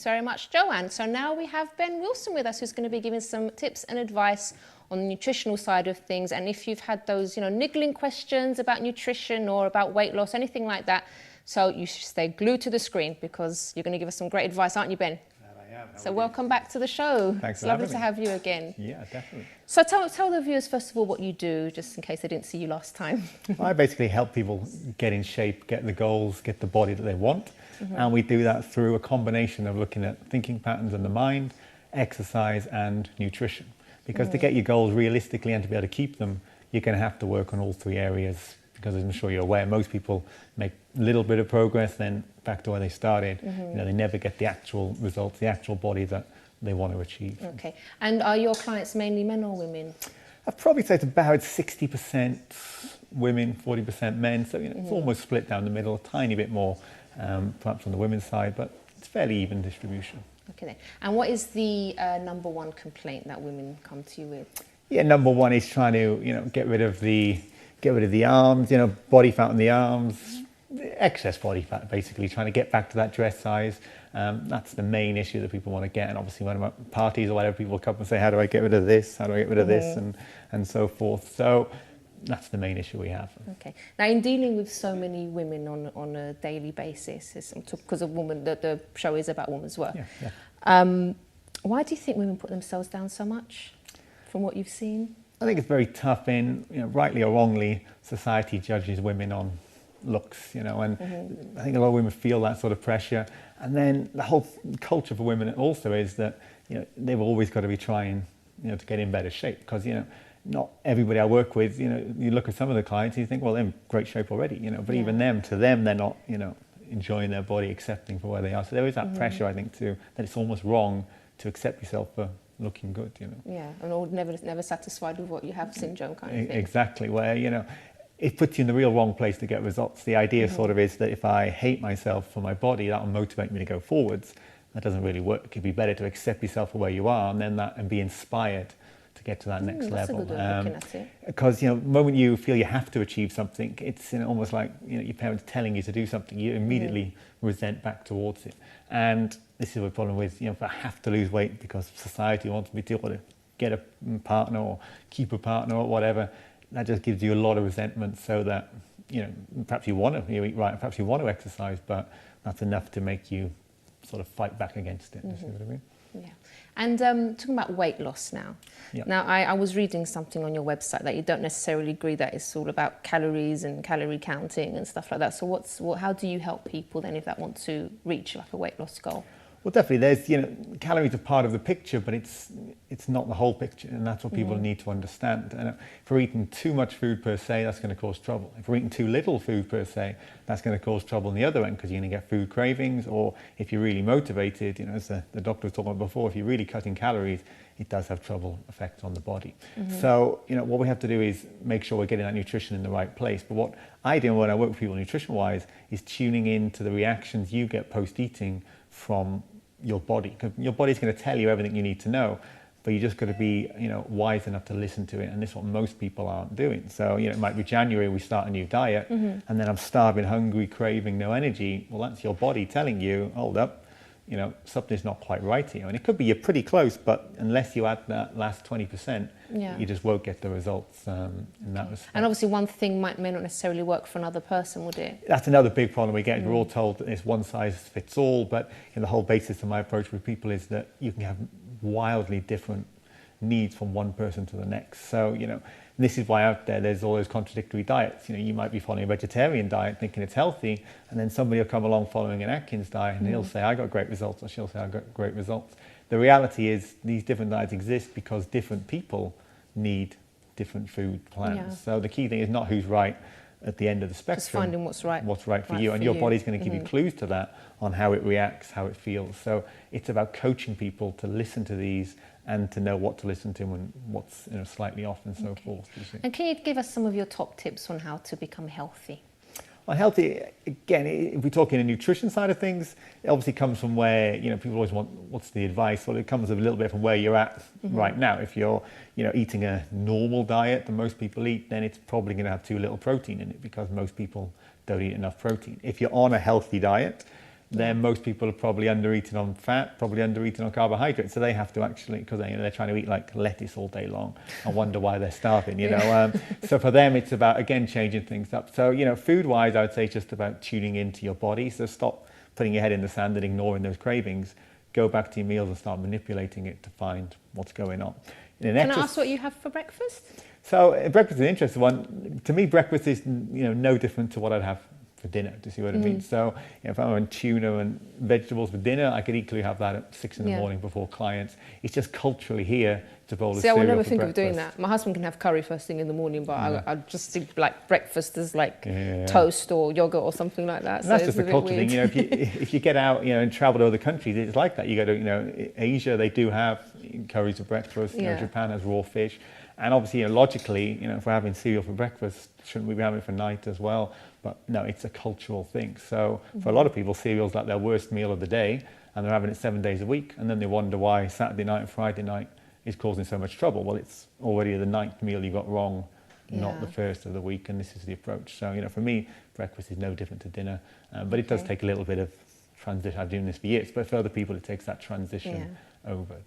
Very much, Joanne. So now we have Ben Wilson with us, who's going to be giving some tips and advice on the nutritional side of things. And if you've had those, niggling questions about nutrition or about weight loss, anything like that, so you should stay glued to the screen because you're going to give us some great advice, aren't you, Ben? I am. So welcome back to the show. Thanks it's lovely to have you again. Yeah, definitely. So tell the viewers first of all what you do, just in case they didn't see you last time. I basically help people get in shape, get the goals, get the body that they want. And we do that through a combination of looking at thinking patterns in the mind, exercise and nutrition. Because to get your goals realistically and to be able to keep them, you're going to have to work on all three areas. Because as I'm sure you're aware, most people make a little bit of progress, then back to where they started. They never get the actual results, the actual body that they want to achieve. Okay. And are your clients mainly men or women? I'd probably say it's about 60% women, 40% men. So it's almost split down the middle, a tiny bit more perhaps on the women's side, but it's fairly even distribution. Okay then. And what is the number one complaint that women come to you with? Yeah, number one is trying to get rid of the arms, body fat on the arms, excess body fat basically, trying to get back to that dress size. That's the main issue that people want to get. And obviously when I'm at parties or whatever, people come and say, how do I get rid of this? How do I get rid of this? And so forth. So that's the main issue we have. Okay. Now, in dealing with so many women on a daily basis, because the show is about women's work, why do you think women put themselves down so much, from what you've seen? I think it's very tough in, rightly or wrongly, society judges women on looks, and I think a lot of women feel that sort of pressure. And then the whole culture for women also is that, they've always got to be trying, to get in better shape because, not everybody I work with, you look at some of the clients, you think, well, they're in great shape already, but even to them, they're not, enjoying their body, accepting for where they are. So there is that pressure, I think, too, that it's almost wrong to accept yourself for looking good, Yeah, and never satisfied with what you have syndrome kind of thing. Exactly, where, it puts you in the real wrong place to get results. The idea sort of is that if I hate myself for my body, that'll motivate me to go forwards. That doesn't really work. It'd be better to accept yourself for where you are and be inspired to get to that next level. That's a good way of looking at it. Because the moment you feel you have to achieve something, it's almost like your parents telling you to do something, you immediately resent back towards it. And this is the problem with, if I have to lose weight because society wants me to get a partner or keep a partner or whatever, that just gives you a lot of resentment. So that perhaps you want to eat right, perhaps you want to exercise, but that's enough to make you sort of fight back against it. You see what I mean? Yeah. And talking about weight loss now. Yeah. Now, I was reading something on your website that you don't necessarily agree that it's all about calories and calorie counting and stuff like that. So how do you help people then if they want to reach like a weight loss goal? Well, definitely. There's, calories are part of the picture, but it's not the whole picture, and that's what people need to understand. And if we're eating too much food per se, that's going to cause trouble. If we're eating too little food per se, that's going to cause trouble on the other end because you're going to get food cravings. Or if you're really motivated, as the doctor was talking about before, if you're really cutting calories, it does have trouble effect on the body. So, what we have to do is make sure we're getting that nutrition in the right place. But what I do when I work with people nutrition-wise is tuning in to the reactions you get post-eating from your body, because your body's going to tell you everything you need to know, but you just got to be wise enough to listen to it, and this is what most people aren't doing. So it might be January, we start a new diet, and then I'm starving, hungry, craving, no energy. Well, that's your body telling you, hold up, something's not quite right here. And it could be you're pretty close, but unless you add that last 20%, you just won't get the results in that respect. And obviously one thing may not necessarily work for another person, would it? That's another big problem we get. We're all told that it's one size fits all, but the whole basis of my approach with people is that you can have wildly different needs from one person to the next. So, this is why out there's all those contradictory diets. You might be following a vegetarian diet thinking it's healthy, and then somebody will come along following an Atkins diet and he'll say, I got great results, or she'll say, I got great results. The reality is these different diets exist because different people need different food plans. Yeah. So the key thing is not who's right at the end of the spectrum. Just finding what's right for you. And your body's going to give you clues to that on how it reacts, how it feels. So it's about coaching people to listen to these and to know what to listen to and what's slightly off and so forth. And can you give us some of your top tips on how to become healthy? Well, healthy, again, if we're talking the nutrition side of things, it obviously comes from where, people always want, what's the advice? Well, it comes a little bit from where you're at right now. If you're, eating a normal diet that most people eat, then it's probably going to have too little protein in it because most people don't eat enough protein. If you're on a healthy diet, then most people are probably undereating on fat, probably undereating on carbohydrates. So they have to actually, because they're trying to eat like lettuce all day long and wonder why they're starving, you know. So for them, it's about, again, changing things up. So, you know, food-wise, I would say it's just about tuning into your body. So stop putting your head in the sand and ignoring those cravings. Go back to your meals and start manipulating it to find what's going on. Can I ask what you have for breakfast? So breakfast is an interesting one. To me, breakfast is, you know, no different to what I'd have for dinner, to see what I mean. So you know, if I'm on tuna and vegetables for dinner, I could equally have that at 6 in the morning before clients. It's just culturally here to bowl of cereal. See, I would never think breakfast. of doing that. My husband can have curry first thing in the morning, but I just think like breakfast is like toast or yogurt or something like that. So that's just a culture thing. You know, if you get out, you know, and travel to other countries, it's like that. You go to, you know, Asia, they do have curries for breakfast. You know, Japan has raw fish. And obviously, you know, logically, you know, if we're having cereal for breakfast, shouldn't we be having it for night as well? But no, it's a cultural thing. So for a lot of people, cereal's like their worst meal of the day, and they're having it 7 days a week, and then they wonder why Saturday night and Friday night is causing so much trouble. Well, it's already the ninth meal you got wrong, not the first of the week, and this is the approach. So, you know, for me, breakfast is no different to dinner, but it does take a little bit of transition. I've been doing this for years, but for other people, it takes that transition over.